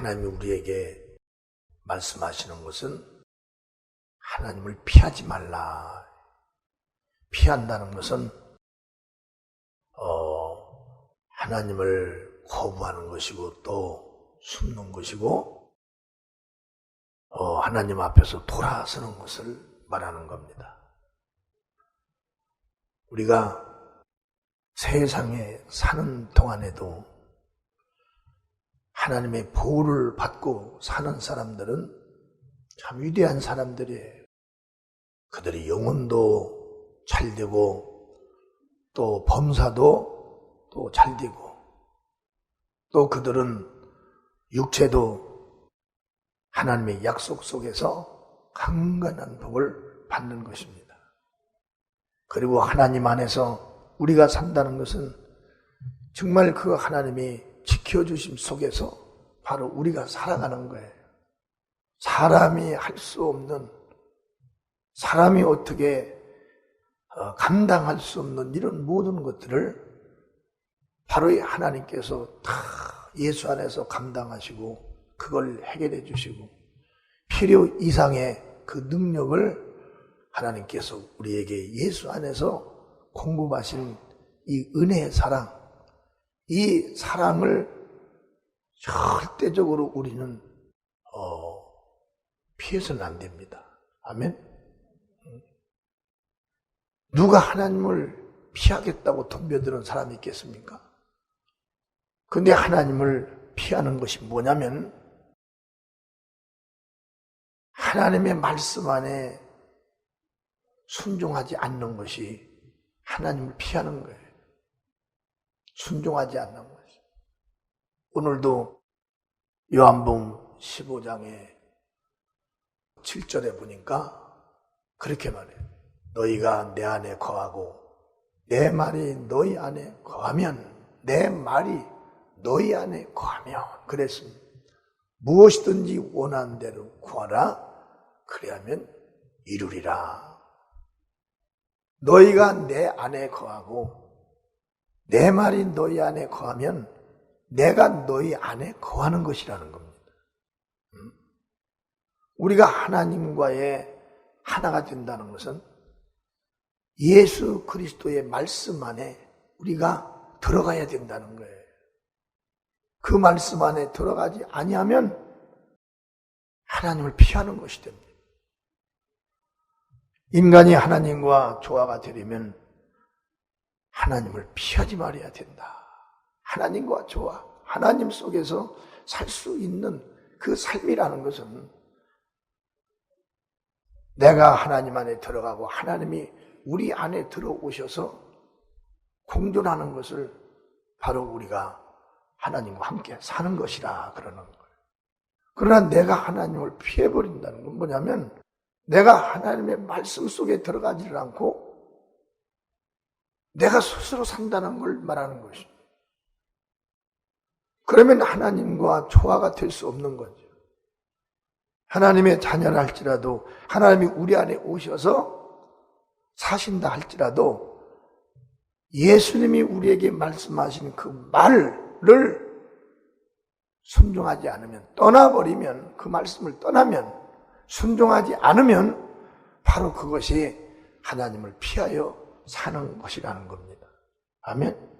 하나님이 우리에게 말씀하시는 것은 하나님을 피하지 말라. 피한다는 것은 하나님을 거부하는 것이고 또 숨는 것이고 하나님 앞에서 돌아서는 것을 말하는 겁니다. 우리가 세상에 사는 동안에도 하나님의 보호를 받고 사는 사람들은 참 위대한 사람들이에요. 그들의 영혼도 잘되고 또 범사도 또 잘되고 또 그들은 육체도 하나님의 약속 속에서 강건한 복을 받는 것입니다. 그리고 하나님 안에서 우리가 산다는 것은 정말 그 하나님이 지켜주심 속에서 바로 우리가 살아가는 거예요. 사람이 할 수 없는, 사람이 어떻게 감당할 수 없는 이런 모든 것들을 바로 이 하나님께서 다 예수 안에서 감당하시고 그걸 해결해 주시고 필요 이상의 그 능력을 하나님께서 우리에게 예수 안에서 공급하신 이 은혜의 사랑, 이 사랑을 절대적으로 우리는 피해서는 안 됩니다. 아멘. 누가 하나님을 피하겠다고 덤벼드는 사람이 있겠습니까? 근데 하나님을 피하는 것이 뭐냐면 하나님의 말씀 안에 순종하지 않는 것이 하나님을 피하는 거예요. 순종하지 않는 것이. 오늘도 요한복음 15장에 7절에 보니까 그렇게 말해요. 너희가 내 안에 거하고 내 말이 너희 안에 거하면, 내 말이 너희 안에 거하면 그랬습니다. 무엇이든지 원하는 대로 구하라. 그리하면 이루리라. 너희가 내 안에 거하고 내 말이 너희 안에 거하면 내가 너희 안에 거하는 것이라는 겁니다. 우리가 하나님과의 하나가 된다는 것은 예수 그리스도의 말씀 안에 우리가 들어가야 된다는 거예요. 그 말씀 안에 들어가지 아니하면 하나님을 피하는 것이 됩니다. 인간이 하나님과 조화가 되려면 하나님을 피하지 말아야 된다. 하나님과 조화, 하나님 속에서 살 수 있는 그 삶이라는 것은 내가 하나님 안에 들어가고 하나님이 우리 안에 들어오셔서 공존하는 것을 바로 우리가 하나님과 함께 사는 것이라 그러는 거예요. 그러나 내가 하나님을 피해버린다는 건 뭐냐면 내가 하나님의 말씀 속에 들어가지를 않고 내가 스스로 산다는 걸 말하는 것입니다. 그러면 하나님과 조화가 될 수 없는 거죠. 하나님의 자녀라 할지라도 하나님이 우리 안에 오셔서 사신다 할지라도 예수님이 우리에게 말씀하신 그 말을 순종하지 않으면, 떠나버리면, 그 말씀을 떠나면, 순종하지 않으면 바로 그것이 하나님을 피하여 사는 것이라는 겁니다. 아멘.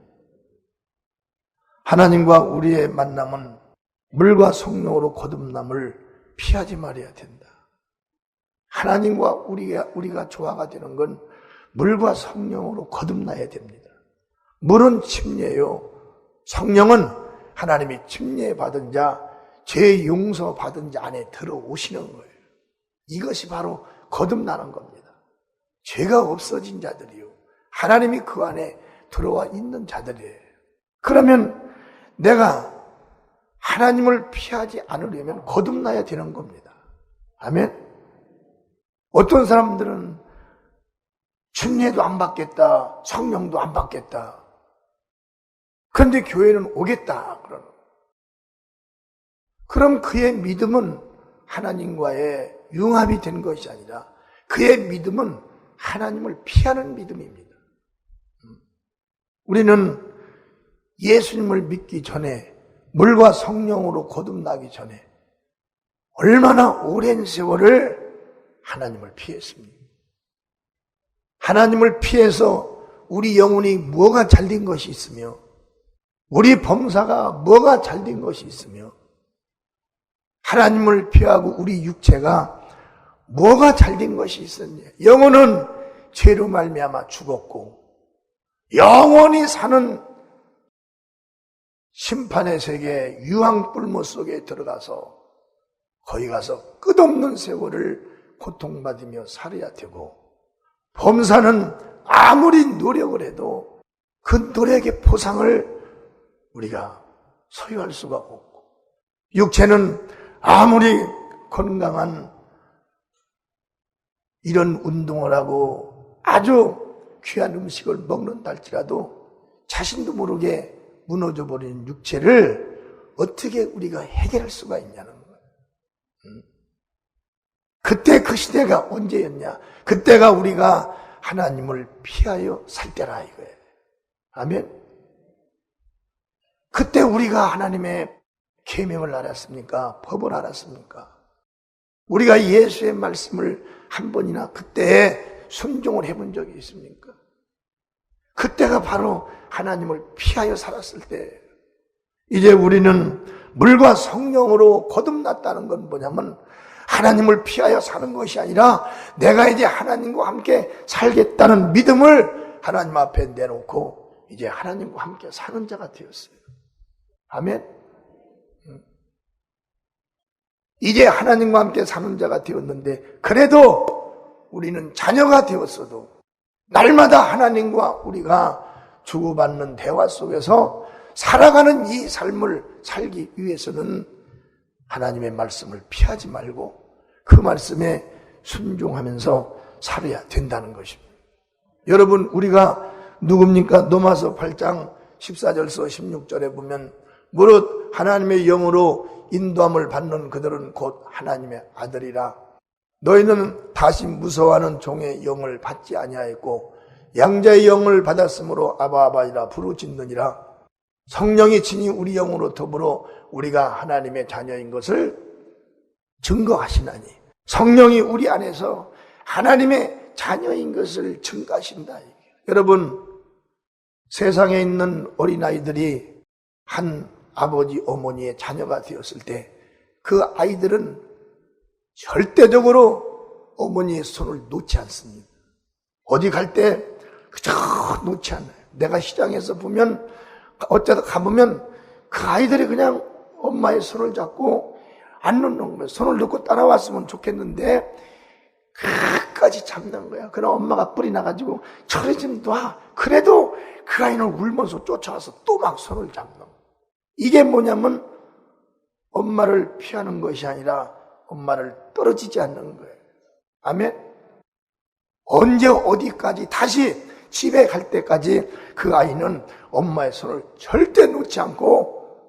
하나님과 우리의 만남은 물과 성령으로 거듭남을 피하지 말아야 된다. 하나님과 우리가 조화가 되는 건 물과 성령으로 거듭나야 됩니다. 물은 침례요, 성령은 하나님이 침례 받은 자, 죄 용서 받은 자 안에 들어오시는 거예요. 이것이 바로 거듭나는 겁니다. 죄가 없어진 자들이요, 하나님이 그 안에 들어와 있는 자들이에요. 그러면 내가 하나님을 피하지 않으려면 거듭나야 되는 겁니다. 아멘. 어떤 사람들은 침례도 안 받겠다, 성령도 안 받겠다, 그런데 교회는 오겠다 그러는. 그럼 그의 믿음은 하나님과의 융합이 된 것이 아니라 그의 믿음은 하나님을 피하는 믿음입니다. 우리는 예수님을 믿기 전에 물과 성령으로 거듭나기 전에 얼마나 오랜 세월을 하나님을 피했습니까? 하나님을 피해서 우리 영혼이 뭐가 잘된 것이 있으며 우리 범사가 뭐가 잘된 것이 있으며 하나님을 피하고 우리 육체가 뭐가 잘된 것이 있었냐. 영혼은 죄로 말미암아 죽었고 영원히 사는 심판의 세계 유황불못 속에 들어가서 거기 가서 끝없는 세월을 고통받으며 살아야 되고 범사는 아무리 노력을 해도 그 노력의 보상을 우리가 소유할 수가 없고 육체는 아무리 건강한 이런 운동을 하고 아주 귀한 음식을 먹는다 할지라도 자신도 모르게 무너져 버린 육체를 어떻게 우리가 해결할 수가 있냐는 거예요. 그때 그 시대가 언제였냐? 그때가 우리가 하나님을 피하여 살 때라 이거예요. 아멘. 그때 우리가 하나님의 계명을 알았습니까? 법을 알았습니까? 우리가 예수의 말씀을 한 번이나 그때 순종을 해본 적이 있습니까? 그때가 바로 하나님을 피하여 살았을 때 이제 우리는 물과 성령으로 거듭났다는 건 뭐냐면 하나님을 피하여 사는 것이 아니라 내가 이제 하나님과 함께 살겠다는 믿음을 하나님 앞에 내놓고 이제 하나님과 함께 사는 자가 되었어요. 아멘. 이제 하나님과 함께 사는 자가 되었는데 그래도 우리는 자녀가 되었어도 날마다 하나님과 우리가 주고받는 대화 속에서 살아가는 이 삶을 살기 위해서는 하나님의 말씀을 피하지 말고 그 말씀에 순종하면서 살아야 된다는 것입니다. 여러분 우리가 누굽니까? 로마서 8장 14절서 16절에 보면 무릇 하나님의 영으로 인도함을 받는 그들은 곧 하나님의 아들이라. 너희는 다시 무서워하는 종의 영을 받지 아니하였고 양자의 영을 받았으므로 아바 아바이라 부르짖느니라. 성령이 친히 우리 영으로 더불어 우리가 하나님의 자녀인 것을 증거하시나니 성령이 우리 안에서 하나님의 자녀인 것을 증거하신다. 여러분 세상에 있는 어린아이들이 한 아버지 어머니의 자녀가 되었을 때 그 아이들은 절대적으로 어머니의 손을 놓지 않습니다. 어디 갈 때 그저 놓지 않아요. 내가 시장에서 보면 어쩌다 가보면 그 아이들이 그냥 엄마의 손을 잡고 안 놓는 거예요. 손을 놓고 따라왔으면 좋겠는데 끝까지 잡는 거야. 그럼 엄마가 뿔이 나가지고 저리 좀 놔. 그래도 그 아이는 울면서 쫓아와서 또 막 손을 잡는 거야. 이게 뭐냐면 엄마를 피하는 것이 아니라 엄마를 떨어지지 않는 거예요. 아멘. 언제 어디까지 다시 집에 갈 때까지 그 아이는 엄마의 손을 절대 놓지 않고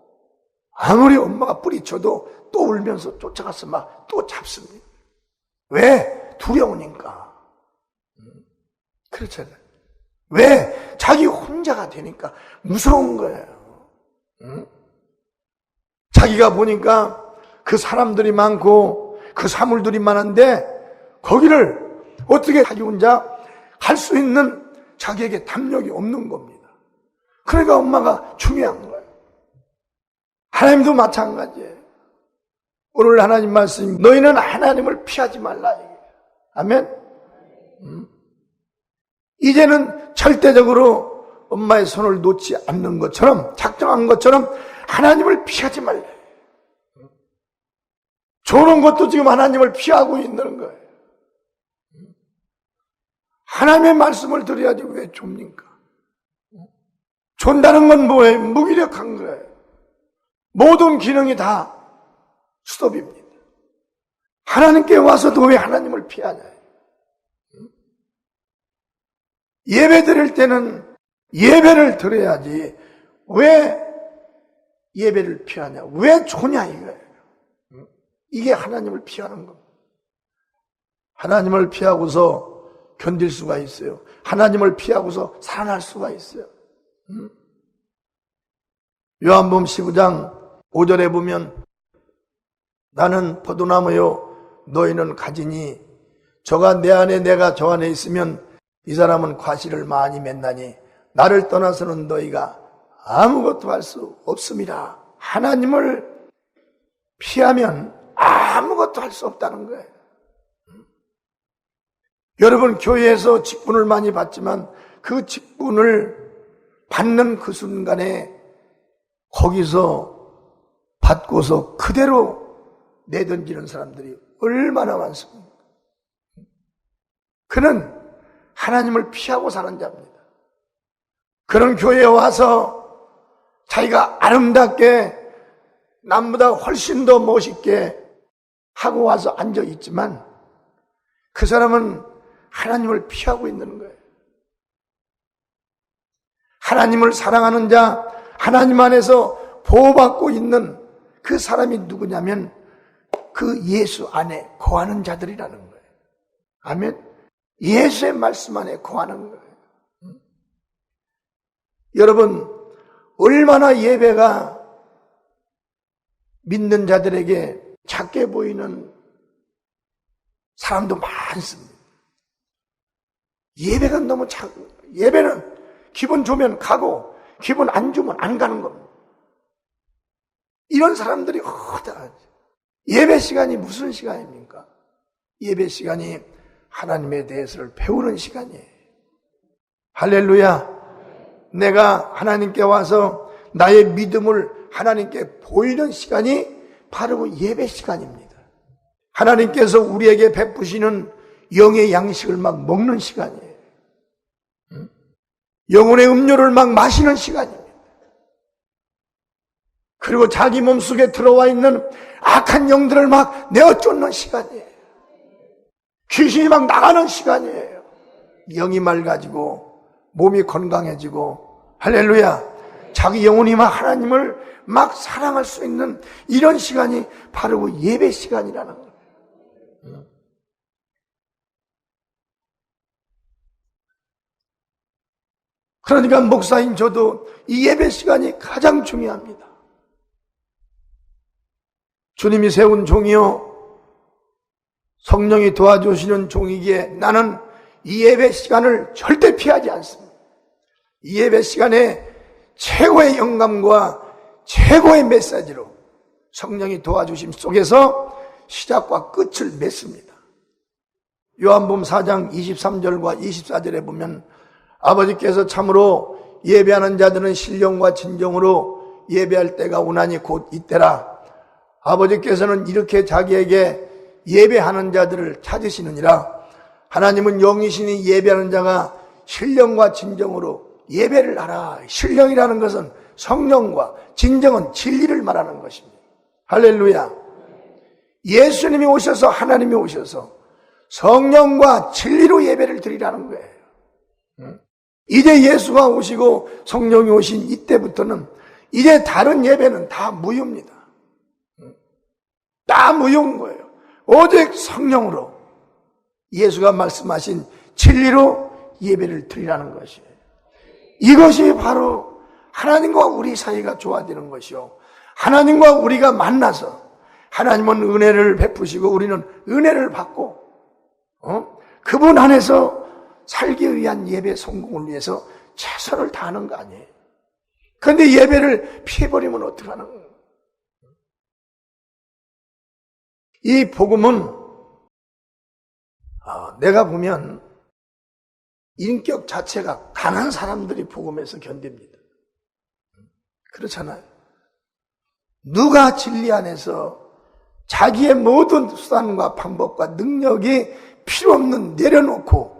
아무리 엄마가 뿌리쳐도 또 울면서 쫓아가서 막 또 잡습니다. 왜? 두려우니까. 그렇잖아요. 왜? 자기 혼자가 되니까 무서운 거예요. 자기가 보니까 그 사람들이 많고 그 사물들이 많은데 거기를 어떻게 자기 혼자 갈 수 있는 자기에게 담력이 없는 겁니다. 그러니까 엄마가 중요한 거예요. 하나님도 마찬가지예요. 오늘 하나님 말씀, 너희는 하나님을 피하지 말라. 아멘. 이제는 절대적으로 엄마의 손을 놓지 않는 것처럼, 작정한 것처럼 하나님을 피하지 말라. 조는 것도 지금 하나님을 피하고 있는 거예요. 하나님의 말씀을 드려야지 왜 좁니까? 존다는 건 뭐예요? 무기력한 거예요. 모든 기능이 다 스톱입니다. 하나님께 와서도 왜 하나님을 피하냐? 예배 드릴 때는 예배를 드려야지 왜 예배를 피하냐? 왜 조냐 이거예요. 이게 하나님을 피하는 겁니다. 하나님을 피하고서 견딜 수가 있어요. 하나님을 피하고서 살아날 수가 있어요. 요한복음 15장 5절에 보면 나는 포도나무요 너희는 가지니 저가 내 안에 내가 저 안에 있으면 이 사람은 과실을 많이 맺나니 나를 떠나서는 너희가 아무것도 할 수 없습니다. 하나님을 피하면 아무것도 할 수 없다는 거예요. 여러분 교회에서 직분을 많이 받지만 그 직분을 받는 그 순간에 거기서 받고서 그대로 내던지는 사람들이 얼마나 많습니까? 그는 하나님을 피하고 사는 자입니다. 그런 교회에 와서 자기가 아름답게 남보다 훨씬 더 멋있게 하고 와서 앉아 있지만 그 사람은 하나님을 피하고 있는 거예요. 하나님을 사랑하는 자, 하나님 안에서 보호받고 있는 그 사람이 누구냐면 그 예수 안에 거하는 자들이라는 거예요. 아멘. 예수의 말씀 안에 거하는 거예요. 여러분, 얼마나 예배가 믿는 자들에게 작게 보이는 사람도 많습니다. 예배가 너무 작고, 예배는 기분 좋으면 가고 기분 안 좋으면 안 가는 겁니다. 이런 사람들이 허다하죠. 예배 시간이 무슨 시간입니까? 예배 시간이 하나님에 대해서를 배우는 시간이에요. 할렐루야. 내가 하나님께 와서 나의 믿음을 하나님께 보이는 시간이 바로 그 예배 시간입니다. 하나님께서 우리에게 베푸시는 영의 양식을 막 먹는 시간이에요. 영혼의 음료를 막 마시는 시간입니다. 그리고 자기 몸속에 들어와 있는 악한 영들을 막 내어 쫓는 시간이에요. 귀신이 막 나가는 시간이에요. 영이 맑아지고 몸이 건강해지고 할렐루야. 자기 영혼이 막 하나님을 막 사랑할 수 있는 이런 시간이 바로 그 예배 시간이라는 거예요. 그러니까 목사인 저도 이 예배 시간이 가장 중요합니다. 주님이 세운 종이요 성령이 도와주시는 종이기에 나는 이 예배 시간을 절대 피하지 않습니다. 이 예배 시간에 최고의 영감과 최고의 메시지로 성령이 도와주심 속에서 시작과 끝을 맺습니다. 요한복음 4장 23절과 24절에 보면 아버지께서 참으로 예배하는 자들은 신령과 진정으로 예배할 때가 오나니 곧 이때라. 아버지께서는 이렇게 자기에게 예배하는 자들을 찾으시느니라. 하나님은 영이시니 예배하는 자가 신령과 진정으로 예배를 하라. 신령이라는 것은 성령과 진정은 진리를 말하는 것입니다. 할렐루야. 예수님이 오셔서 하나님이 오셔서 성령과 진리로 예배를 드리라는 거예요. 이제 예수가 오시고 성령이 오신 이때부터는 이제 다른 예배는 다 무효입니다. 다 무효인 거예요. 오직 성령으로 예수가 말씀하신 진리로 예배를 드리라는 것이에요. 이것이 바로 하나님과 우리 사이가 좋아지는 것이요, 하나님과 우리가 만나서 하나님은 은혜를 베푸시고 우리는 은혜를 받고 그분 안에서 살기 위한 예배 성공을 위해서 최선을 다하는 거 아니에요. 그런데 예배를 피해버리면 어떡하는 거예요? 이 복음은 내가 보면 인격 자체가 강한 사람들이 복음에서 견딥니다. 그렇잖아요. 누가 진리 안에서 자기의 모든 수단과 방법과 능력이 필요 없는 내려놓고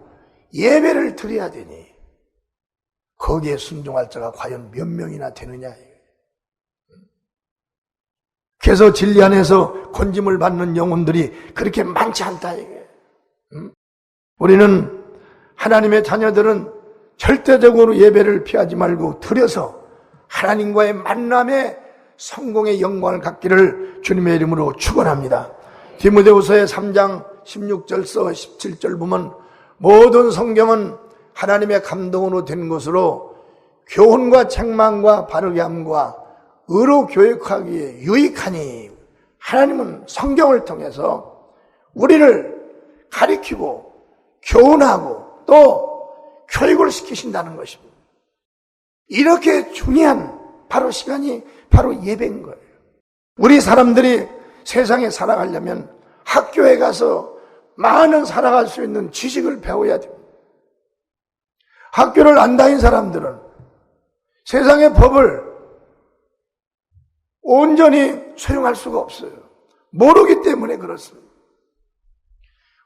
예배를 드려야 되니 거기에 순종할 자가 과연 몇 명이나 되느냐. 그래서 진리 안에서 건짐을 받는 영혼들이 그렇게 많지 않다. 우리는 하나님의 자녀들은 절대적으로 예배를 피하지 말고 드려서 하나님과의 만남에 성공의 영광을 갖기를 주님의 이름으로 축원합니다. 디모데후서의 3장 16절서 17절 보면 모든 성경은 하나님의 감동으로 된 것으로 교훈과 책망과 바르게 함과 의로 교육하기에 유익하니 하나님은 성경을 통해서 우리를 가리키고 교훈하고 또 교육을 시키신다는 것입니다. 이렇게 중요한 바로 시간이 바로 예배인 거예요. 우리 사람들이 세상에 살아가려면 학교에 가서 많은 살아갈 수 있는 지식을 배워야 됩니다. 학교를 안 다닌 사람들은 세상의 법을 온전히 수용할 수가 없어요. 모르기 때문에 그렇습니다.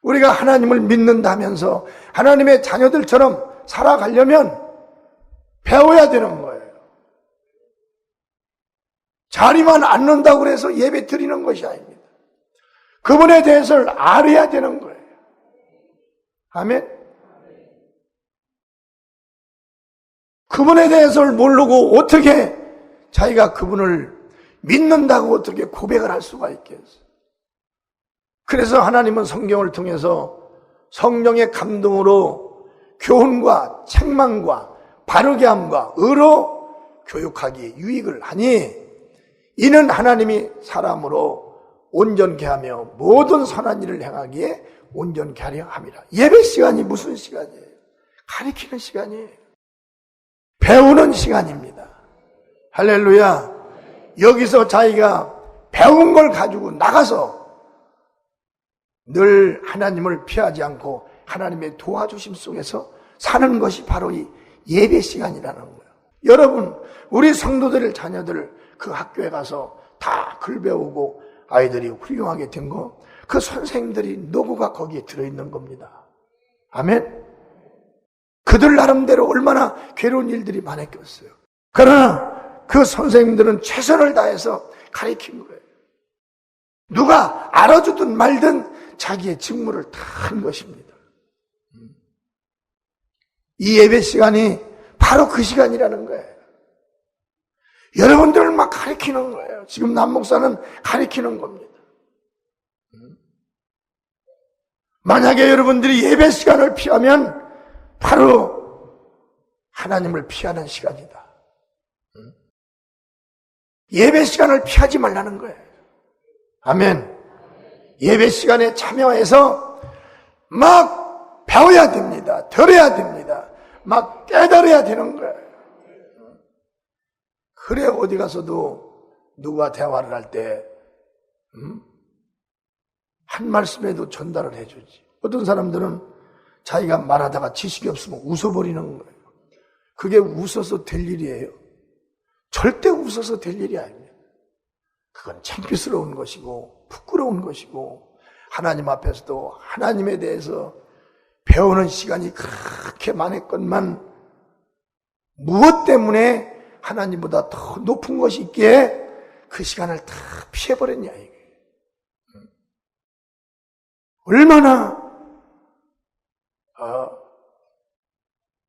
우리가 하나님을 믿는다면서 하나님의 자녀들처럼 살아가려면 배워야 되는 거예요. 자리만 앉는다고 해서 예배 드리는 것이 아닙니다. 그분에 대해서를 알아야 되는 거예요. 아멘. 그분에 대해서를 모르고 어떻게 자기가 그분을 믿는다고 어떻게 고백을 할 수가 있겠어요. 그래서 하나님은 성경을 통해서 성령의 감동으로 교훈과 책망과 바르게 함과 의로 교육하기에 유익을 하니 이는 하나님이 사람으로 온전케 하며 모든 선한 일을 행하기에 온전케 하려 함이라. 예배 시간이 무슨 시간이에요? 가르치는 시간이에요. 배우는 시간입니다. 할렐루야. 여기서 자기가 배운 걸 가지고 나가서 늘 하나님을 피하지 않고 하나님의 도와주심 속에서 사는 것이 바로 이 예배 시간이라는 거예요. 여러분, 우리 성도들 자녀들 그 학교에 가서 다 글 배우고 아이들이 훌륭하게 된 거, 그 선생님들이 노고가 거기에 들어있는 겁니다. 아멘? 그들 나름대로 얼마나 괴로운 일들이 많았겠어요. 그러나 그 선생님들은 최선을 다해서 가르친 거예요. 누가 알아주든 말든 자기의 직무를 다 한 것입니다. 이 예배 시간이 바로 그 시간이라는 거예요. 여러분들을 막 가르치는 거예요. 지금 남 목사는 가르치는 겁니다. 만약에 여러분들이 예배 시간을 피하면 바로 하나님을 피하는 시간이다. 예배 시간을 피하지 말라는 거예요. 아멘. 예배 시간에 참여해서 막 배워야 됩니다. 들어야 됩니다. 막 깨달아야 되는 거예요. 그래 어디 가서도 누가 대화를 할 때 한 말씀에도 전달을 해주지. 어떤 사람들은 자기가 말하다가 지식이 없으면 웃어버리는 거예요. 그게 웃어서 될 일이에요? 절대 웃어서 될 일이 아닙니다. 그건 창피스러운 것이고 부끄러운 것이고 하나님 앞에서도 하나님에 대해서 배우는 시간이 그렇게 많았건만 무엇 때문에 하나님보다 더 높은 것이 있기에 그 시간을 다 피해버렸냐 이게. 얼마나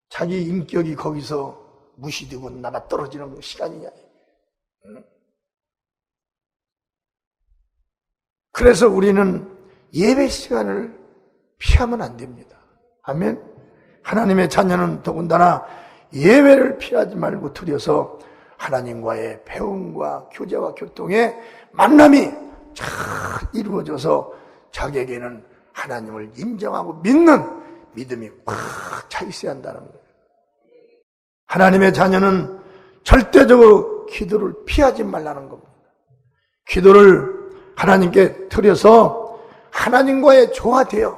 자기 인격이 거기서 무시되고 나가 떨어지는 시간이냐. 그래서 우리는 예배 시간을 피하면 안 됩니다. 아멘. 하나님의 자녀는 더군다나 예배를 피하지 말고 들여서 하나님과의 배움과 교제와 교통의 만남이 잘 이루어져서 자기에게는 하나님을 인정하고 믿는 믿음이 꽉 차 있어야 한다는 거예요. 하나님의 자녀는 절대적으로 기도를 피하지 말라는 겁니다. 기도를 하나님께 드려서 하나님과의 조화되어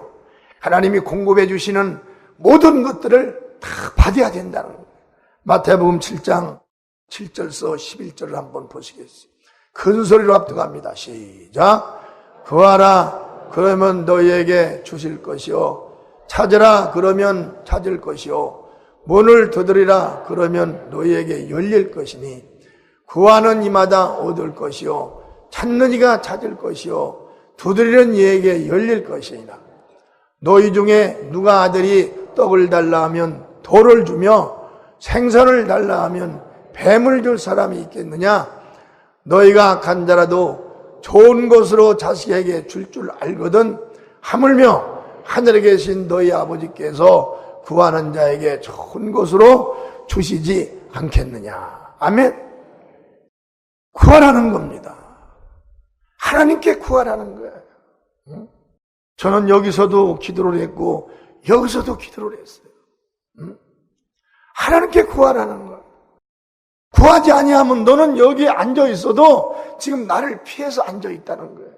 하나님이 공급해 주시는 모든 것들을 다 받아야 된다는 거예요. 마태복음 7장 7절서 11절을 한번 보시겠습니다. 큰 소리로 합독합니다. 시작. 구하라 그러면 너희에게 주실 것이요 찾으라 그러면 찾을 것이요 문을 두드리라 그러면 너희에게 열릴 것이니 구하는 이마다 얻을 것이요 찾는 이가 찾을 것이요 두드리는 이에게 열릴 것이니라. 너희 중에 누가 아들이 떡을 달라 하면 돌을 주며 생선을 달라 하면 뱀을 줄 사람이 있겠느냐? 너희가 간자라도 좋은 것으로 자식에게 줄 줄 알거든 하물며 하늘에 계신 너희 아버지께서 구하는 자에게 좋은 것으로 주시지 않겠느냐. 아멘. 구하라는 겁니다. 하나님께 구하라는 거예요. 응? 저는 여기서도 기도를 했고 여기서도 기도를 했어요. 응? 하나님께 구하라는 거예요. 구하지 아니하면 너는 여기에 앉아 있어도 지금 나를 피해서 앉아 있다는 거예요.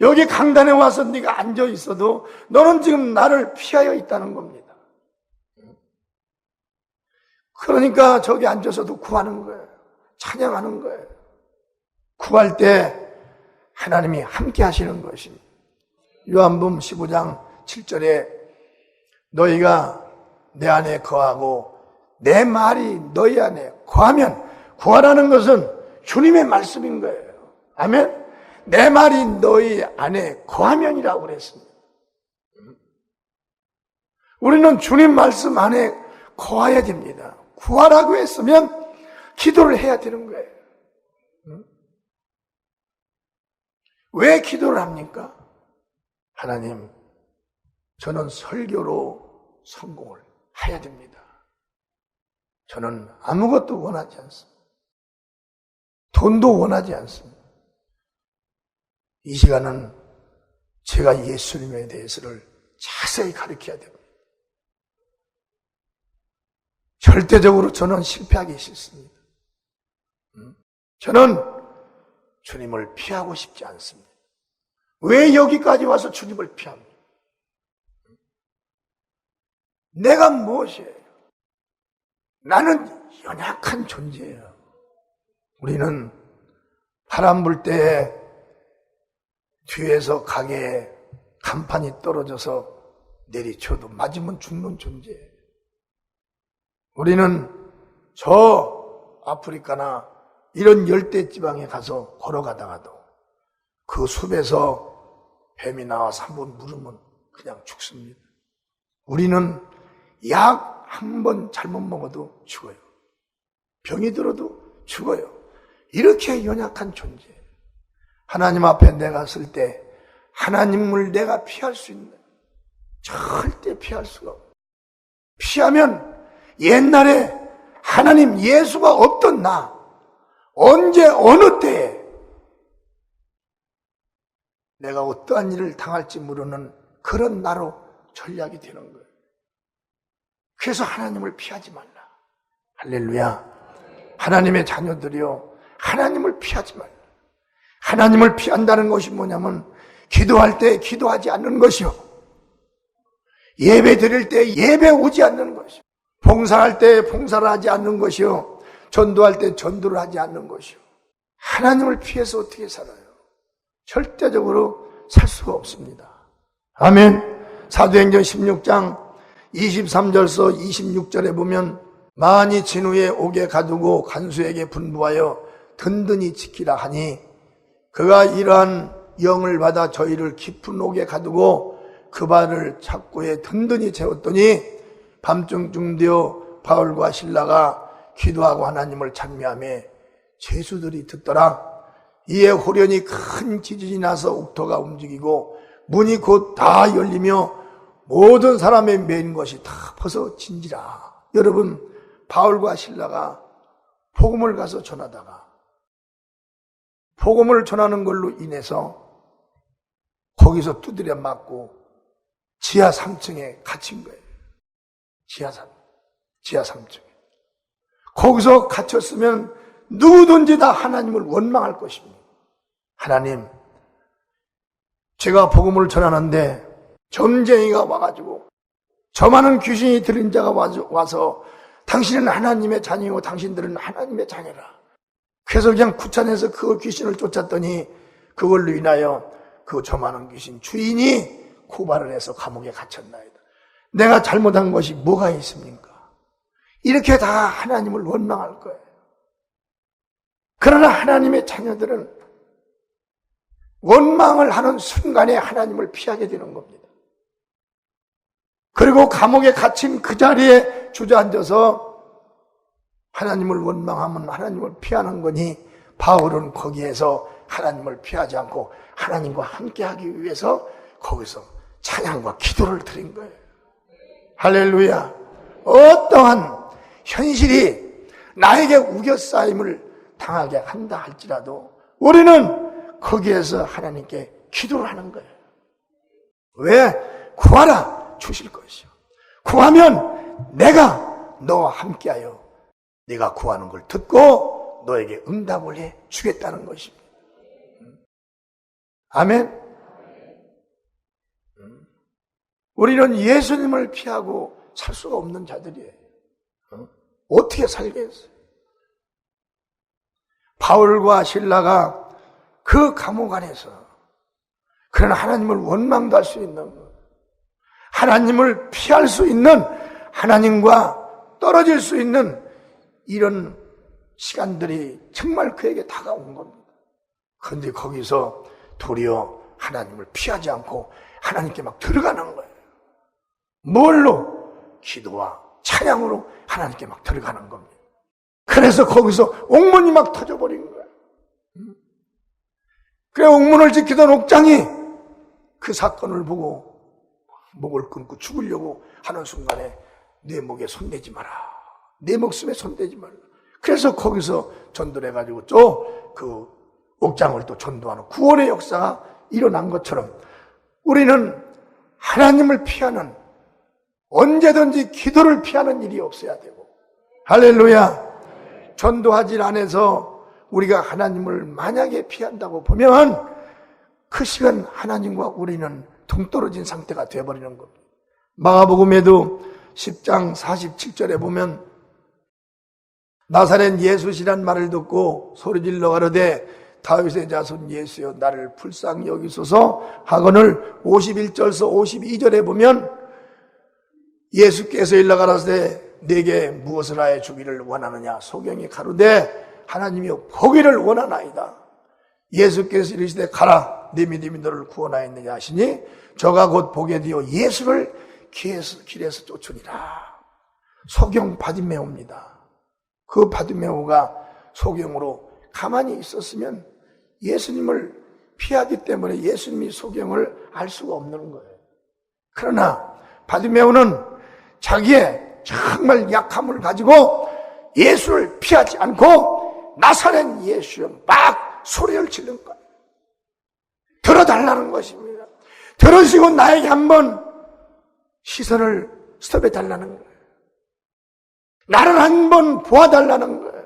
여기 강단에 와서 네가 앉아 있어도 너는 지금 나를 피하여 있다는 겁니다. 그러니까 저기 앉아서도 구하는 거예요. 찬양하는 거예요. 구할 때 하나님이 함께 하시는 것입니다. 요한복음 15장 7절에 너희가 내 안에 거하고 내 말이 너희 안에 거하면, 구하라는 것은 주님의 말씀인 거예요. 아멘. 내 말이 너희 안에 거하면이라고 그랬습니다. 우리는 주님 말씀 안에 거해야 됩니다. 구하라고 했으면 기도를 해야 되는 거예요. 왜 기도를 합니까? 하나님, 저는 설교로 성공을 해야 됩니다. 저는 아무것도 원하지 않습니다. 돈도 원하지 않습니다. 이 시간은 제가 예수님에 대해서를 자세히 가르쳐야 됩니다. 절대적으로 저는 실패하기 싫습니다. 저는 주님을 피하고 싶지 않습니다. 왜 여기까지 와서 주님을 피합니까? 내가 무엇이에요? 나는 연약한 존재예요. 우리는 바람 불 때 뒤에서 가게에 간판이 떨어져서 내리쳐도 맞으면 죽는 존재예요. 우리는 저 아프리카나 이런 열대지방에 가서 걸어가다가도 그 숲에서 뱀이 나와서 한번 물으면 그냥 죽습니다. 우리는 약 한 번 잘못 먹어도 죽어요. 병이 들어도 죽어요. 이렇게 연약한 존재예요. 하나님 앞에 내가 설 때 하나님을 내가 피할 수 있는, 절대 피할 수가 없어요. 피하면 옛날에 하나님 예수가 없던 나, 언제 어느 때에 내가 어떠한 일을 당할지 모르는 그런 나로 전략이 되는 거예요. 그래서 하나님을 피하지 말라. 할렐루야. 하나님의 자녀들이요, 하나님을 피하지 말라. 하나님을 피한다는 것이 뭐냐면 기도할 때 기도하지 않는 것이요, 예배 드릴 때 예배 오지 않는 것이요, 봉사할 때 봉사를 하지 않는 것이요, 전도할 때 전도를 하지 않는 것이요. 하나님을 피해서 어떻게 살아요? 절대적으로 살 수가 없습니다. 아멘. 사도행전 16장 23절서 26절에 보면 많이 진후에 옥에 가두고 간수에게 분부하여 든든히 지키라 하니 그가 이러한 영을 받아 저희를 깊은 옥에 가두고 그 발을 착고에 든든히 채웠더니 밤중쯤 되어 바울과 실라가 기도하고 하나님을 찬미하며 죄수들이 듣더라. 이에 호련히 큰 지진이 나서 옥토가 움직이고 문이 곧 다 열리며 모든 사람의 맨 것이 다 벗어진지라. 여러분, 바울과 실라가 복음을 가서 전하다가 복음을 전하는 걸로 인해서 거기서 두드려 맞고 지하 3층에 갇힌 거예요. 지하 3층에. 거기서 갇혔으면 누구든지 다 하나님을 원망할 것입니다. 하나님, 제가 복음을 전하는데 점쟁이가 와가지고 저 많은 귀신이 들린 자가 와서 당신은 하나님의 자녀이고 당신들은 하나님의 자녀라. 그래서 그냥 구찬해서 그 귀신을 쫓았더니 그걸로 인하여 그 저 많은 귀신 주인이 고발을 해서 감옥에 갇혔나이다. 내가 잘못한 것이 뭐가 있습니까? 이렇게 다 하나님을 원망할 거예요. 그러나 하나님의 자녀들은 원망을 하는 순간에 하나님을 피하게 되는 겁니다. 그리고 감옥에 갇힌 그 자리에 주저앉아서 하나님을 원망하면 하나님을 피하는 거니, 바울은 거기에서 하나님을 피하지 않고 하나님과 함께하기 위해서 거기서 찬양과 기도를 드린 거예요. 할렐루야. 어떠한 현실이 나에게 우겨싸임을 당하게 한다 할지라도 우리는 거기에서 하나님께 기도를 하는 거예요. 왜? 구하라 주실 것이요. 구하면 내가 너와 함께하여 네가 구하는 걸 듣고 너에게 응답을 해 주겠다는 것입니다. 아멘. 우리는 예수님을 피하고 살 수가 없는 자들이에요. 어떻게 살겠어요? 바울과 실라가 그 감옥 안에서 그런 하나님을 원망도 할 수 있는 것, 하나님을 피할 수 있는, 하나님과 떨어질 수 있는 이런 시간들이 정말 그에게 다가온 겁니다. 그런데 거기서 도리어 하나님을 피하지 않고 하나님께 막 들어가는 거예요. 뭘로? 기도와 찬양으로 하나님께 막 들어가는 겁니다. 그래서 거기서 옥문이 막 터져버린 거예요. 그래 옥문을 지키던 옥장이 그 사건을 보고 목을 끊고 죽으려고 하는 순간에 내 목에 손대지 마라. 내 목숨에 손대지 말라. 그래서 거기서 전도를 해가지고 또 그 옥장을 또 전도하는 구원의 역사가 일어난 것처럼 우리는 하나님을 피하는, 언제든지 기도를 피하는 일이 없어야 되고, 할렐루야. 전도하지 않아서 우리가 하나님을 만약에 피한다고 보면 그 시간 하나님과 우리는 동떨어진 상태가 되어버리는 겁니다. 마가복음에도 10장 47절에 보면 나사렛 예수시란 말을 듣고 소리질러 가로되 다윗의 자손 예수여 나를 불쌍히 여기소서 하거늘 51절서 52절에 보면 예수께서 일러 가라사대 내게 무엇을 하여 주기를 원하느냐 소경이 가로되 하나님이여 보기를 원하나이다. 예수께서 이르시되 가라 네 믿음이 너를 구원하였느냐 하시니 저가 곧 보게 되어 예수를 길에서 쫓으니라. 소경 바디메오입니다. 그 바디메오가 소경으로 가만히 있었으면 예수님을 피하기 때문에 예수님이 소경을 알 수가 없는 거예요. 그러나 바디메오는 자기의 정말 약함을 가지고 예수를 피하지 않고 나사렛 예수여 막 소리를 지른 거예요. 들어달라는 것입니다. 들으시고 나에게 한번 시선을 스톱해 달라는 거예요. 나를 한번 보아달라는 거예요.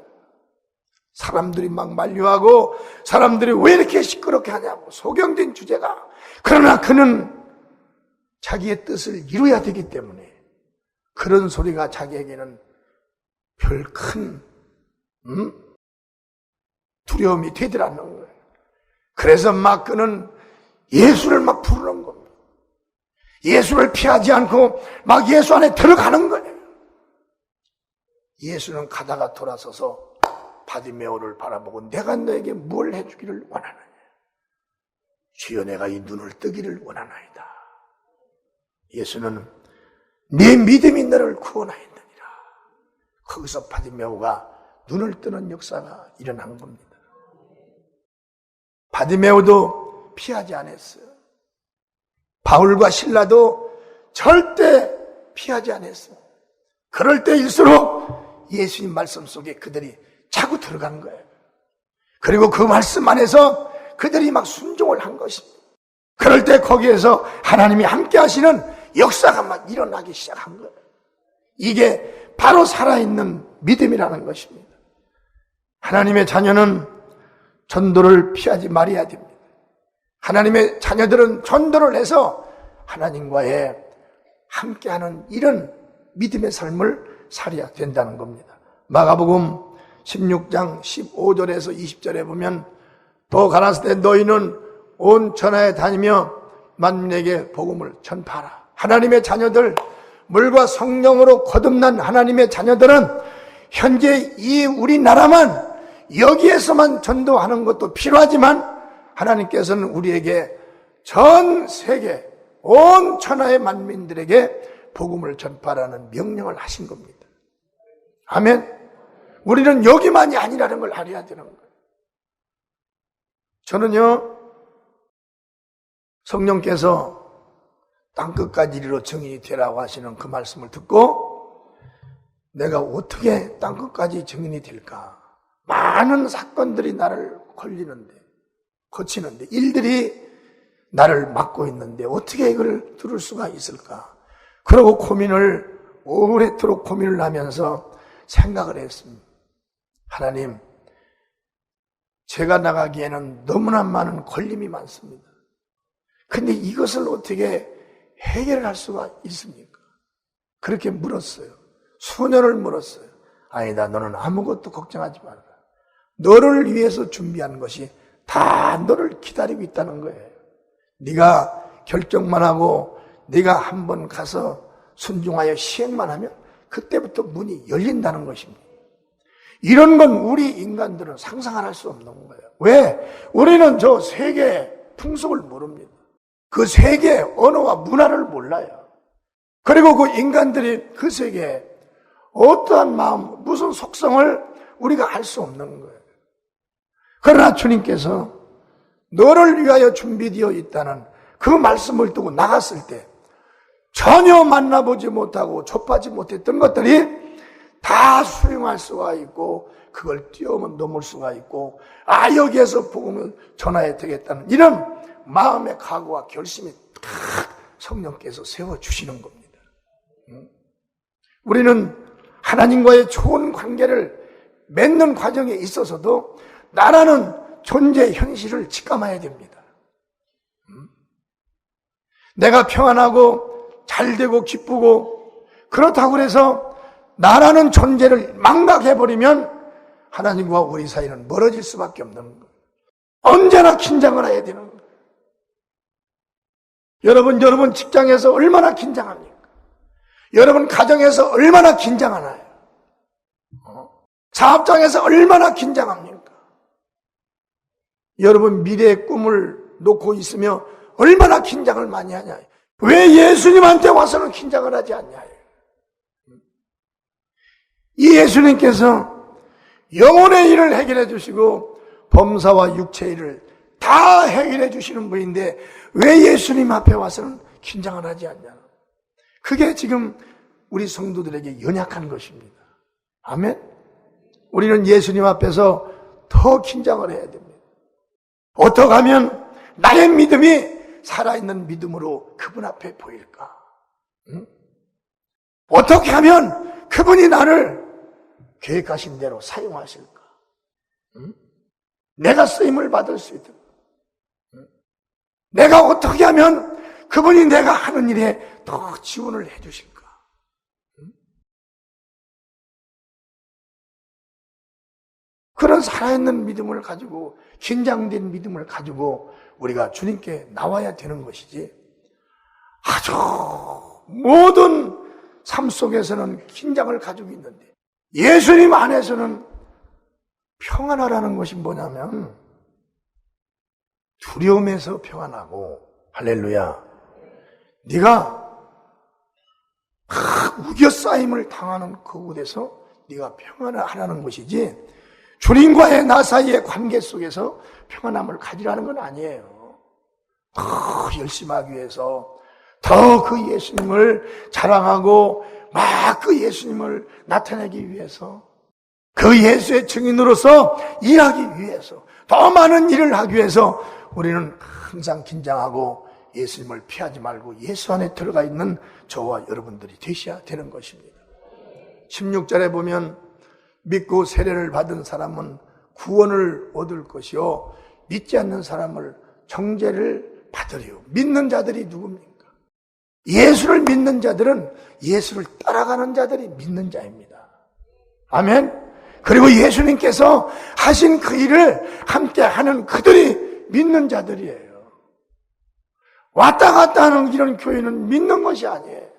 사람들이 막 만류하고 사람들이 왜 이렇게 시끄럽게 하냐고 소경된 주제가. 그러나 그는 자기의 뜻을 이루어야 되기 때문에 그런 소리가 자기에게는 별 큰 두려움이 되더라는 거예요. 그래서 막 그는 예수를 막 부르는 겁니다. 예수를 피하지 않고 막 예수 안에 들어가는 거예요. 예수는 가다가 돌아서서 바디메오를 바라보고 내가 너에게 뭘 해주기를 원하느냐. 주여 내가 이 눈을 뜨기를 원하나이다. 예수는 네 믿음이 너를 구원하였느니라. 거기서 바디메오가 눈을 뜨는 역사가 일어난 겁니다. 바디메오도 피하지 않았어요. 바울과 실라도 절대 피하지 않았어요. 그럴 때일수록 예수님 말씀 속에 그들이 자꾸 들어간 거예요. 그리고 그 말씀 안에서 그들이 막 순종을 한 것입니다. 그럴 때 거기에서 하나님이 함께 하시는 역사가 막 일어나기 시작한 거예요. 이게 바로 살아있는 믿음이라는 것입니다. 하나님의 자녀는 전도를 피하지 말아야 됩니다. 하나님의 자녀들은 전도를 해서 하나님과의 함께하는 이런 믿음의 삶을 살아야 된다는 겁니다. 마가복음 16장 15절에서 20절에 보면 또 가라사대 너희는 온 천하에 다니며 만민에게 복음을 전파하라. 하나님의 자녀들, 물과 성령으로 거듭난 하나님의 자녀들은 현재 이 우리나라만 여기에서만 전도하는 것도 필요하지만 하나님께서는 우리에게 전 세계 온 천하의 만민들에게 복음을 전파하라는 명령을 하신 겁니다. 아멘. 우리는 여기만이 아니라는 걸 알아야 되는 거예요. 저는요, 성령께서 땅끝까지 이르러 증인이 되라고 하시는 그 말씀을 듣고 내가 어떻게 땅끝까지 증인이 될까 많은 사건들이 나를 거치는데 일들이 나를 막고 있는데 어떻게 이걸 들을 수가 있을까? 그러고 오랫도록 고민을 하면서 생각을 했습니다. 하나님, 제가 나가기에는 너무나 많은 걸림이 많습니다. 근데 이것을 어떻게 해결할 수가 있습니까? 그렇게 물었어요. 수년을 물었어요. 아니다, 너는 아무것도 걱정하지 말아라. 너를 위해서 준비한 것이 다 너를 기다리고 있다는 거예요. 네가 결정만 하고 네가 한번 가서 순종하여 시행만 하면 그때부터 문이 열린다는 것입니다. 이런 건 우리 인간들은 상상을 할 수 없는 거예요. 왜? 우리는 저 세계의 풍속을 모릅니다. 그 세계의 언어와 문화를 몰라요. 그리고 그 인간들이 그 세계에 어떠한 마음, 무슨 속성을 우리가 알 수 없는 거예요. 그러나 주님께서 너를 위하여 준비되어 있다는 그 말씀을 두고 나갔을 때 전혀 만나보지 못하고 접하지 못했던 것들이 다 수용할 수가 있고 그걸 뛰어넘을 수가 있고 여기에서 복음을 전해야 되겠다는 이런 마음의 각오와 결심이 딱 성령께서 세워주시는 겁니다. 우리는 하나님과의 좋은 관계를 맺는 과정에 있어서도 나라는 존재 현실을 직감해야 됩니다. 내가 평안하고 잘되고 기쁘고 그렇다고 해서 나라는 존재를 망각해버리면 하나님과 우리 사이는 멀어질 수밖에 없는 거예요. 언제나 긴장을 해야 되는 거예요. 여러분 직장에서 얼마나 긴장합니까? 여러분 가정에서 얼마나 긴장하나요? 사업장에서 얼마나 긴장합니까? 여러분 미래의 꿈을 놓고 있으며 얼마나 긴장을 많이 하냐? 왜 예수님한테 와서는 긴장을 하지 않냐? 이 예수님께서 영혼의 일을 해결해 주시고 범사와 육체의 일을 다 해결해 주시는 분인데 왜 예수님 앞에 와서는 긴장을 하지 않냐? 그게 지금 우리 성도들에게 연약한 것입니다. 아멘? 우리는 예수님 앞에서 더 긴장을 해야 됩니다. 어떻게 하면 나의 믿음이 살아있는 믿음으로 그분 앞에 보일까? 어떻게 하면 그분이 나를 계획하신 대로 사용하실까? 내가 쓰임을 받을 수 있도록 내가 어떻게 하면 그분이 내가 하는 일에 더 지원을 해 주실까? 그런 살아있는 믿음을 가지고 긴장된 믿음을 가지고 우리가 주님께 나와야 되는 것이지 아주 모든 삶 속에서는 긴장을 가지고 있는데 예수님 안에서는 평안하라는 것이 뭐냐면 두려움에서 평안하고 할렐루야 네가 우겨싸임을 당하는 그곳에서 네가 평안을 하라는 것이지 주님과의 나 사이의 관계 속에서 평안함을 가지라는 건 아니에요. 더 열심히 하기 위해서 더 그 예수님을 자랑하고 막 그 예수님을 나타내기 위해서 그 예수의 증인으로서 일하기 위해서 더 많은 일을 하기 위해서 우리는 항상 긴장하고 예수님을 피하지 말고 예수 안에 들어가 있는 저와 여러분들이 되셔야 되는 것입니다. 16절에 보면 믿고 세례를 받은 사람은 구원을 얻을 것이요 믿지 않는 사람을 정죄를 받으리요. 믿는 자들이 누굽니까? 예수를 믿는 자들은 예수를 따라가는 자들이 믿는 자입니다. 아멘. 그리고 예수님께서 하신 그 일을 함께 하는 그들이 믿는 자들이에요. 왔다 갔다 하는 이런 교회는 믿는 것이 아니에요.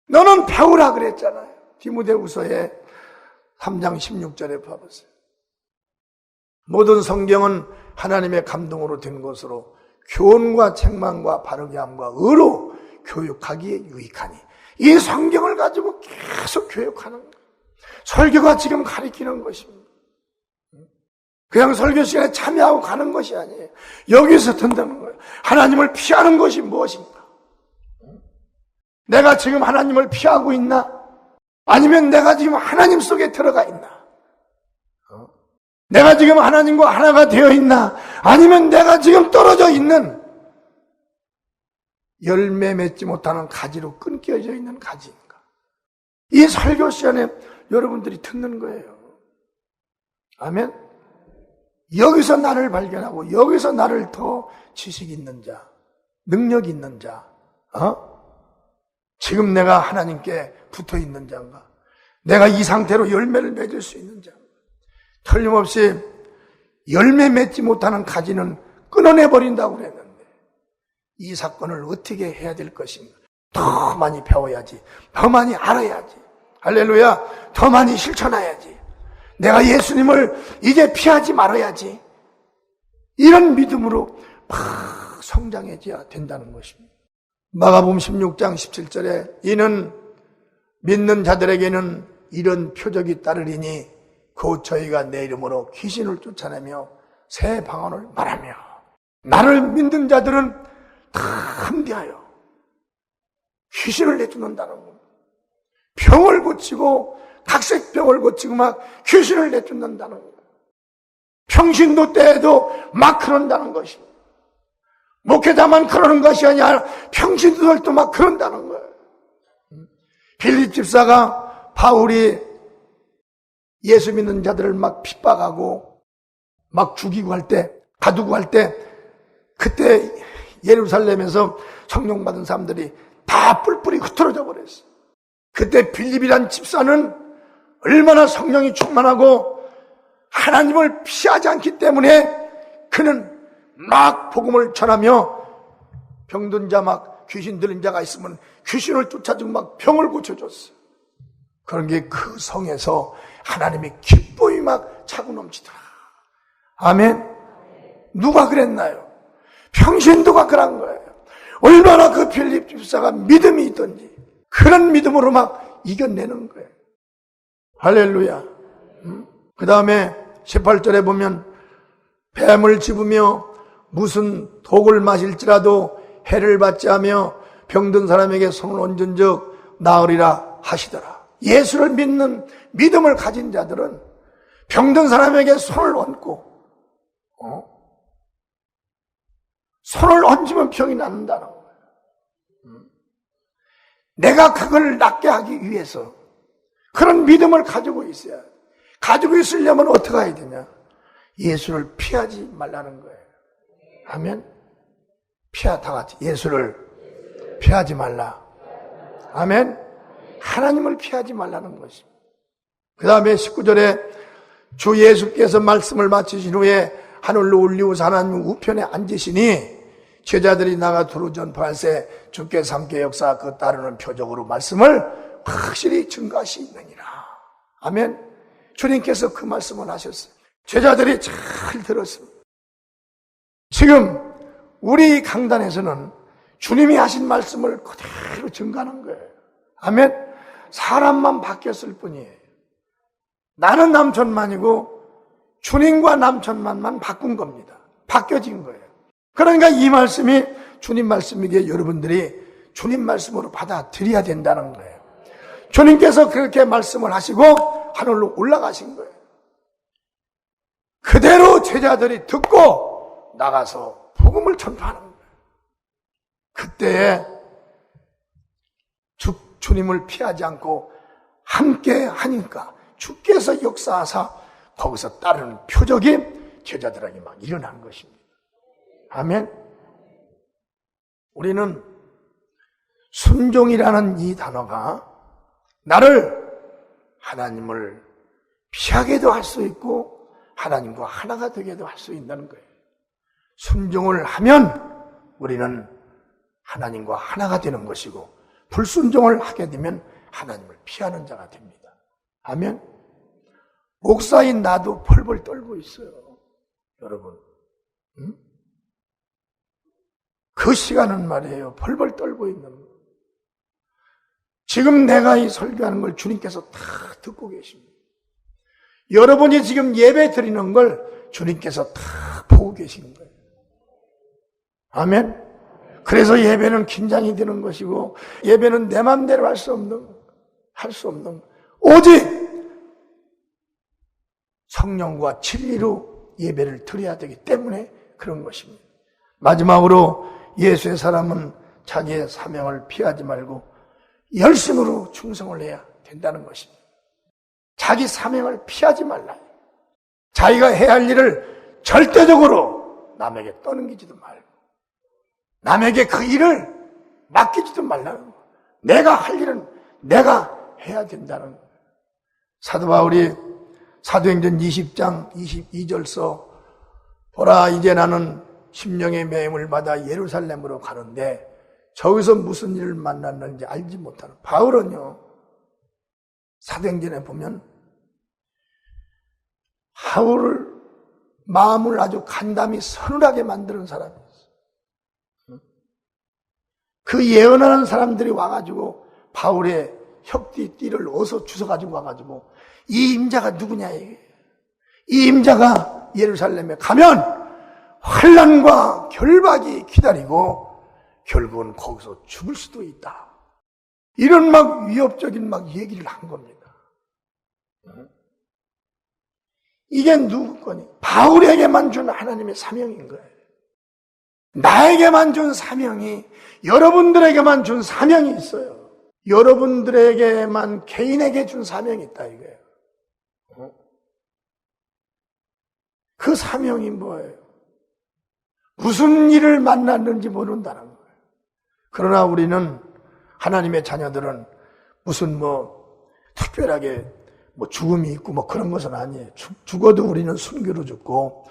너는 배우라 그랬잖아요. 디모데후서의 3장 16절에 봐보세요. 모든 성경은 하나님의 감동으로 된 것으로 교훈과 책망과 바르게 함과 의로 교육하기에 유익하니 이 성경을 가지고 계속 교육하는 거예요. 설교가 지금 가리키는 것입니다. 그냥 설교 시간에 참여하고 가는 것이 아니에요. 여기서 듣는 거예요. 하나님을 피하는 것이 무엇인가? 내가 지금 하나님을 피하고 있나? 아니면 내가 지금 하나님 속에 들어가 있나? 내가 지금 하나님과 하나가 되어 있나? 아니면 내가 지금 떨어져 있는 열매 맺지 못하는 가지로 끊겨져 있는 가지인가? 이 설교 시간에 여러분들이 듣는 거예요. 아멘? 여기서 나를 발견하고 여기서 나를 더 지식 있는 자, 능력 있는 자, 지금 내가 하나님께 붙어 있는 자인가? 내가 이 상태로 열매를 맺을 수 있는 자인가? 틀림없이 열매 맺지 못하는 가지는 끊어내버린다고 그랬는데 이 사건을 어떻게 해야 될 것인가? 더 많이 배워야지, 더 많이 알아야지, 할렐루야, 더 많이 실천해야지, 내가 예수님을 이제 피하지 말아야지, 이런 믿음으로 막 성장해져야 된다는 것입니다. 마가복음 16장 17절에 이는 믿는 자들에게는 이런 표적이 따르리니 곧 저희가 내 이름으로 귀신을 쫓아내며 새 방언을 말하며, 나를 믿는 자들은 다 함께하여 귀신을 내쫓는다는 겁니다. 병을 고치고 각색병을 고치고 막 귀신을 내쫓는다는 거예요. 평신도 때에도 막 그런다는 것입니다. 목회자만 그러는 것이 아니라 평신도들도 막 그런다는 거예요. 빌립 집사가 바울이 예수 믿는 자들을 막 핍박하고 막 죽이고 할 때, 가두고 할 때, 그때 예루살렘에서 성령 받은 사람들이 다 뿔뿔이 흩어져 버렸어요. 그때 빌립이란 집사는 얼마나 성령이 충만하고 하나님을 피하지 않기 때문에 그는 막 복음을 전하며 병든 자, 막 귀신 들린 자가 있으면 귀신을 쫓아주고 막 병을 고쳐줬어요. 그런 게 그 성에서 하나님의 기쁨이 막 차고 넘치더라. 아멘. 누가 그랬나요? 평신도가 그런 거예요. 얼마나 그 빌립 집사가 믿음이 있던지 그런 믿음으로 막 이겨내는 거예요. 할렐루야. 그 다음에 18절에 보면 뱀을 집으며 무슨 독을 마실지라도 해를 받지 하며 병든 사람에게 손을 얹은 적 나으리라 하시더라. 예수를 믿는 믿음을 가진 자들은 병든 사람에게 손을 얹고 손을 얹으면 병이 낫는다는 거예요. 내가 그걸 낫게 하기 위해서 그런 믿음을 가지고 있어야 돼. 가지고 있으려면 어떻게 해야 되냐? 예수를 피하지 말라는 거예요. 아멘. 다 같이 예수를 피하지 말라. 아멘. 하나님을 피하지 말라는 것입니다. 그 다음에 19절에 주 예수께서 말씀을 마치신 후에 하늘로 올리우사 하나님 우편에 앉으시니 제자들이 나가 두루 전파할세 주께서 함께 역사 그 따르는 표적으로 말씀을 확실히 증거하시느니라. 아멘. 주님께서 그 말씀을 하셨어요. 제자들이 잘 들었습니다. 지금 우리 강단에서는 주님이 하신 말씀을 그대로 증거하는 거예요. 아멘. 사람만 바뀌었을 뿐이에요. 나는 남천만이고 주님과 남천만만 바꾼 겁니다. 바뀌어진 거예요. 그러니까 이 말씀이 주님 말씀이기에 여러분들이 주님 말씀으로 받아들여야 된다는 거예요. 주님께서 그렇게 말씀을 하시고 하늘로 올라가신 거예요. 그대로 제자들이 듣고 나가서 복음을 전파하는 거예요. 그때에 주님을 피하지 않고 함께 하니까 주께서 역사하사 거기서 따르는 표적이 제자들에게 막 일어난 것입니다. 아멘. 우리는 순종이라는 이 단어가 나를 하나님을 피하게도 할 수 있고 하나님과 하나가 되게도 할 수 있다는 거예요. 순종을 하면 우리는 하나님과 하나가 되는 것이고 불순종을 하게 되면 하나님을 피하는 자가 됩니다. 아멘. 목사인 나도 벌벌 떨고 있어요. 여러분. 그 시간은 말이에요. 벌벌 떨고 있는 거예요. 지금 내가 이 설교하는 걸 주님께서 다 듣고 계십니다. 여러분이 지금 예배 드리는 걸 주님께서 다 보고 계신 거예요. 아멘. 그래서 예배는 긴장이 되는 것이고 예배는 내 맘대로 할 수 없는 오직 성령과 진리로 예배를 드려야 되기 때문에 그런 것입니다. 마지막으로 예수의 사람은 자기의 사명을 피하지 말고 열심으로 충성을 해야 된다는 것입니다. 자기 사명을 피하지 말라. 자기가 해야 할 일을 절대적으로 남에게 떠넘기지도 말고 남에게 그 일을 맡기지도 말라는 거예요. 내가 할 일은 내가 해야 된다는 거예요. 사도 바울이 사도행전 20장 22절서 보라 이제 나는 심령의 매임을 받아 예루살렘으로 가는데 저기서 무슨 일을 만났는지 알지 못하는 바울은요, 사도행전에 보면 바울을 마음을 아주 간담이 서늘하게 만드는 사람이었어요. 그 예언하는 사람들이 와가지고 바울의 혁띠를 어서 주워가지고 와가지고 이 임자가 누구냐 이게. 이 임자가 예루살렘에 가면 환난과 결박이 기다리고 결국은 거기서 죽을 수도 있다. 이런 막 위협적인 막 얘기를 한 겁니다. 이게 누구 거니? 바울에게만 준 하나님의 사명인 거예요. 나에게만 준 사명이, 여러분들에게만 준 사명이 있어요. 여러분들에게만 개인에게 준 사명이 있다 이거예요. 그 사명이 뭐예요? 무슨 일을 만났는지 모른다는 거예요. 그러나 우리는, 하나님의 자녀들은 무슨 특별하게 죽음이 있고 그런 것은 아니에요. 죽어도 우리는 순교로 죽고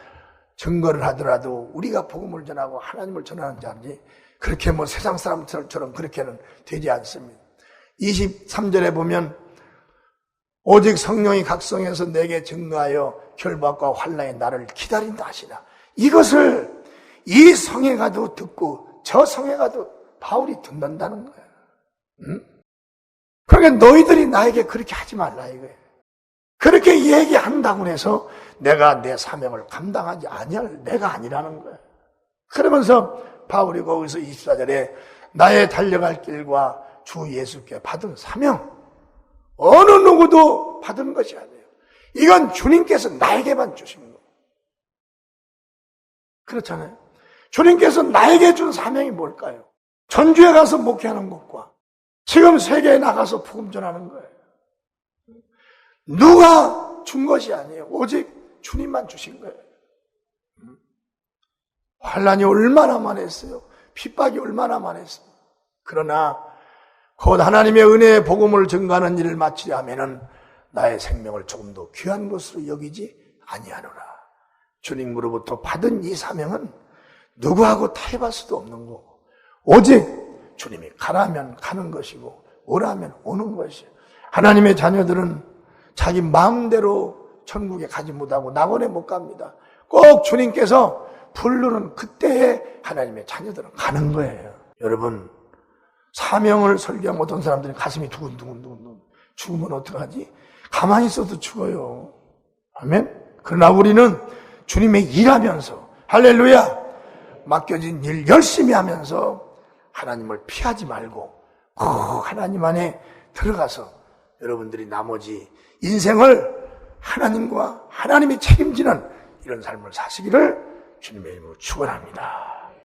증거를 하더라도 우리가 복음을 전하고 하나님을 전하는 자인지 그렇게 세상 사람처럼 그렇게는 되지 않습니다. 23절에 보면 오직 성령이 각성해서 내게 증거하여 결박과 환난의 나를 기다린다 하시나. 이것을 이 성에 가도 듣고 저 성에 가도 바울이 듣는다는 거예요. 응? 그러니까 너희들이 나에게 그렇게 하지 말라 이거예요. 그렇게 얘기한다고 해서 내가 내 사명을 감당하지 아니할 내가 아니라는 거예요. 그러면서 바울이 거기서 24절에 나의 달려갈 길과 주 예수께 받은 사명, 어느 누구도 받은 것이 아니에요. 이건 주님께서 나에게만 주신 거예요. 그렇잖아요. 주님께서 나에게 준 사명이 뭘까요? 전주에 가서 목회하는 것과 지금 세계에 나가서 복음 전하는 거예요. 누가 준 것이 아니에요. 오직 주님만 주신 거예요. 환난이 얼마나 많았어요. 핍박이 얼마나 많았어요. 그러나 곧 하나님의 은혜의 복음을 증거하는 일을 마치려 하면은 나의 생명을 조금 더 귀한 것으로 여기지 아니하노라. 주님으로부터 받은 이 사명은 누구하고 타협할 수도 없는 거고 오직 주님이 가라면 가는 것이고 오라면 오는 것이에요. 하나님의 자녀들은 자기 마음대로 천국에 가지 못하고 낙원에 못 갑니다. 꼭 주님께서 부르는 그때에 하나님의 자녀들은 가는 거예요. 여러분, 사명을 설계한 어떤 사람들은 가슴이 두근두근 죽으면 어떡하지? 가만히 있어도 죽어요. 아멘? 그러나 우리는 주님의 일하면서 할렐루야! 맡겨진 일 열심히 하면서 하나님을 피하지 말고 꼭 하나님 안에 들어가서 여러분들이 나머지 인생을 하나님과 하나님이 책임지는 이런 삶을 사시기를 주님의 이름으로 축원합니다.